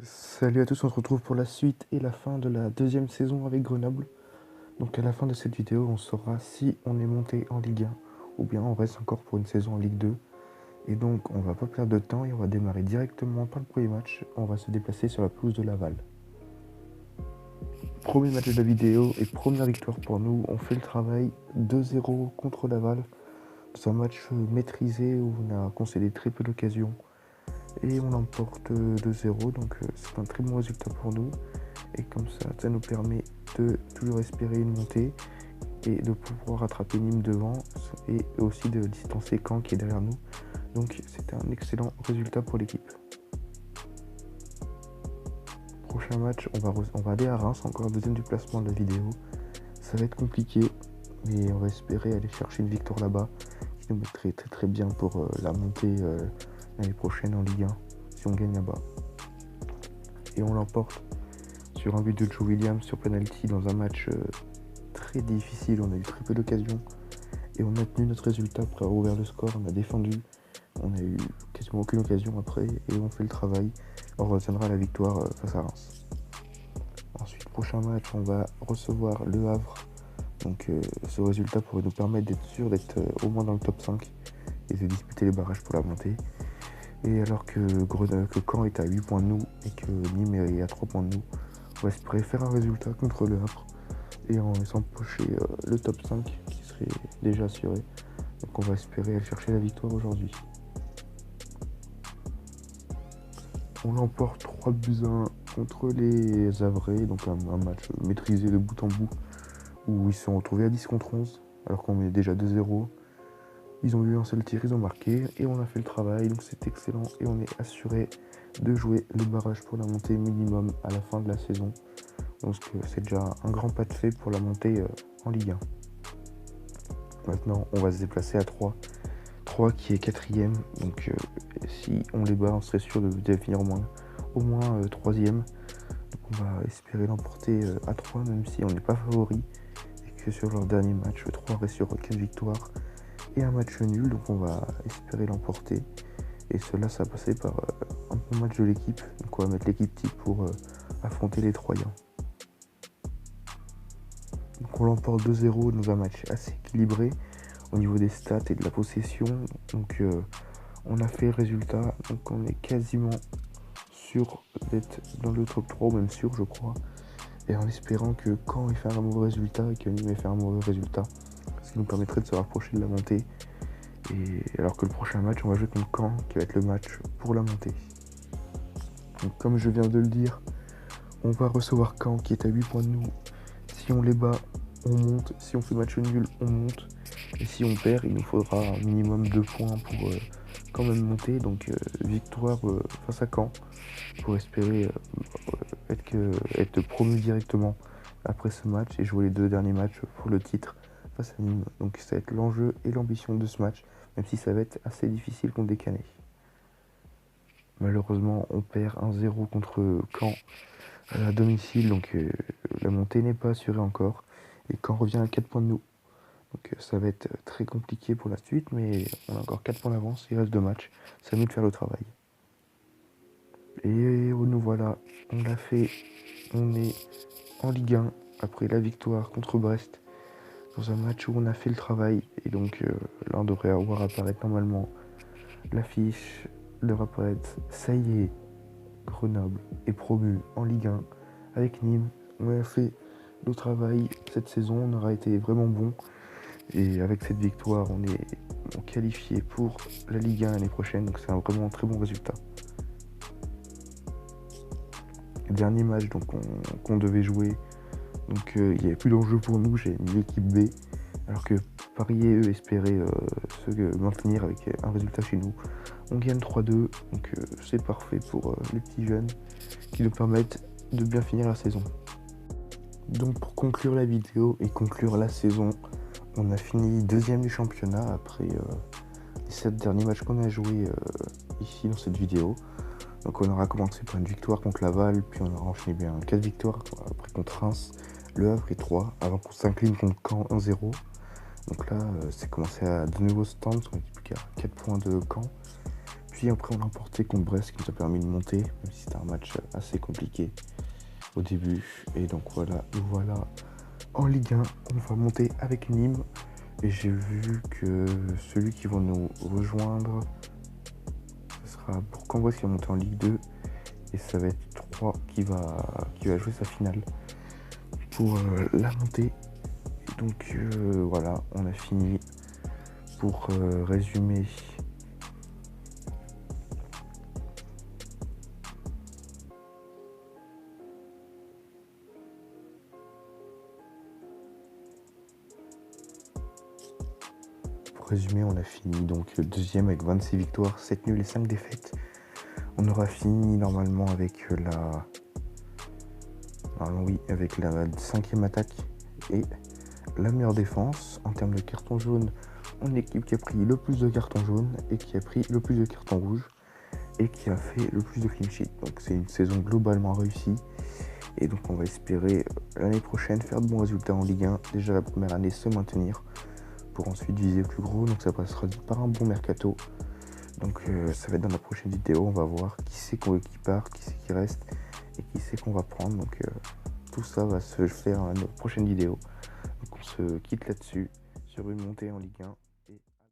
Salut à tous, on se retrouve pour la suite et la fin de la deuxième saison avec Grenoble. Donc à la fin de cette vidéo, on saura si on est monté en Ligue 1 ou bien on reste encore pour une saison en Ligue 2. Et donc on va pas perdre de temps et on va démarrer directement par le premier match. On va se déplacer sur la pelouse de Laval. Premier match de la vidéo et première victoire pour nous. On fait le travail 2-0 contre Laval. C'est un match maîtrisé où on a concédé très peu d'occasions. Et on l'emporte 2-0, donc c'est un très bon résultat pour nous. Et comme ça nous permet de toujours espérer une montée et de pouvoir rattraper Nîmes devant et aussi de distancer Caen qui est derrière nous. Donc c'était un excellent résultat pour l'équipe. Prochain match, on va aller à Reims, encore un deuxième déplacement de la vidéo. Ça va être compliqué, mais on va espérer aller chercher une victoire là-bas qui nous mettrait très très bien pour la montée l'année prochaine en Ligue 1 si on gagne là-bas. Et on l'emporte sur un but de Joe Williams sur penalty dans un match très difficile. On a eu très peu d'occasions et on a tenu notre résultat après avoir ouvert le score. On a défendu, on a eu quasiment aucune occasion après et on fait le travail. On retiendra la victoire face à Reims. Ensuite, prochain match, on va recevoir Le Havre. Donc ce résultat pourrait nous permettre d'être sûr d'être au moins dans le top 5 et de disputer les barrages pour la montée. Et alors que Caen est à 8 points de nous et que Nîmes est à 3 points de nous, on va espérer faire un résultat contre Le Havre et en s'empocher le top 5 qui serait déjà assuré. Donc on va espérer aller chercher la victoire aujourd'hui. On l'emporte 3-1 contre les Havrais, donc un match maîtrisé de bout en bout où ils se sont retrouvés à 10 contre 11 alors qu'on est déjà 2-0. Ils ont eu un seul tir, ils ont marqué et on a fait le travail, donc c'est excellent et on est assuré de jouer le barrage pour la montée minimum à la fin de la saison. Donc c'est déjà un grand pas de fait pour la montée en Ligue 1. Maintenant, on va se déplacer à 3. 3 qui est 4ème, donc si on les bat, on serait sûr de finir au moins 3ème. Donc on va espérer l'emporter à 3, même si on n'est pas favori et que sur leur dernier match, 3 reste sur 4 victoires et un match nul, donc on va espérer l'emporter. Et cela, ça va passer par un bon match de l'équipe, donc on va mettre l'équipe type pour affronter les Troyens. Donc on l'emporte 2-0 dans un match assez équilibré au niveau des stats et de la possession. Donc on a fait le résultat, donc on est quasiment sûr d'être dans le top 3, ou même sûr je crois. Et en espérant que Caen ait fait un mauvais résultat et que Nîmes ait fait un mauvais résultat, ce qui nous permettrait de se rapprocher de la montée. Et alors que le prochain match, on va jouer contre Caen, qui va être le match pour la montée. Donc comme je viens de le dire, on va recevoir Caen qui est à 8 points de nous. Si on les bat, on monte. Si on fait match nul, on monte. Et si on perd, il nous faudra un minimum 2 points pour quand même monter. Donc victoire face à Caen pour espérer être promu directement après ce match et jouer les 2 derniers matchs pour le titre face à Nîmes. Donc ça va être l'enjeu et l'ambition de ce match, même si ça va être assez difficile contre des Canets. Malheureusement, on perd 1-0 contre Caen à domicile, donc la montée n'est pas assurée encore. Et Caen revient à 4 points de nous. Donc ça va être très compliqué pour la suite, mais on a encore 4 points d'avance, il reste 2 matchs. C'est à nous de faire le travail. Et nous voilà, on l'a fait. On est en Ligue 1 après la victoire contre Brest dans un match où on a fait le travail. Et donc là, on devrait avoir apparaître normalement l'affiche leur apparaître. Ça y est, Grenoble est promu en Ligue 1 avec Nîmes. On a fait le travail cette saison, on aura été vraiment bon. Et avec cette victoire, on est qualifié pour la Ligue 1 l'année prochaine. Donc c'est vraiment un très bon résultat. Dernier match donc, qu'on devait jouer. Donc il n'y avait plus d'enjeu pour nous, j'ai mis l'équipe B. Alors que Paris et eux espéraient se maintenir avec un résultat chez nous. On gagne 3-2, donc c'est parfait pour les petits jeunes qui nous permettent de bien finir la saison. Donc pour conclure la vidéo et conclure la saison, on a fini 2ème du championnat après les 7 derniers matchs qu'on a joués ici dans cette vidéo. Donc on aura commencé par une victoire contre Laval, puis on aura enchaîné bien 4 victoires, après contre Reims, Le Havre et 3, avant qu'on s'incline contre Caen 1-0. Donc là, c'est commencé à de nouveau se tendre, parce qu'on n'est plus qu'à 4 points de Caen. Puis après on a emporté contre Brest qui nous a permis de monter, même si c'était un match assez compliqué au début. Et donc voilà, nous voilà en Ligue 1, on va monter avec Nîmes. Et j'ai vu que celui qui va nous rejoindre, ce sera Bourg-en-Bresse qui va monter en Ligue 2. Et ça va être 3 qui va jouer sa finale pour la montée. Et donc voilà, on a fini. Pour résumer, on a fini donc deuxième avec 26 victoires, 7 nuls et 5 défaites. On aura fini normalement avec avec la 5e attaque et la meilleure défense. En termes de carton jaune, on est l'équipe qui a pris le plus de cartons jaunes et qui a pris le plus de cartons rouges et qui a fait le plus de clean sheet. Donc c'est une saison globalement réussie. Et donc on va espérer l'année prochaine faire de bons résultats en Ligue 1. Déjà la première année se maintenir pour ensuite viser plus gros. Donc ça passera par un bon mercato. Donc ça va être dans la prochaine vidéo. On va voir qui c'est qui part, qui c'est qui reste et qui c'est qu'on va prendre. Donc tout ça va se faire dans la prochaine vidéo. Donc on se quitte là-dessus sur une montée en Ligue 1.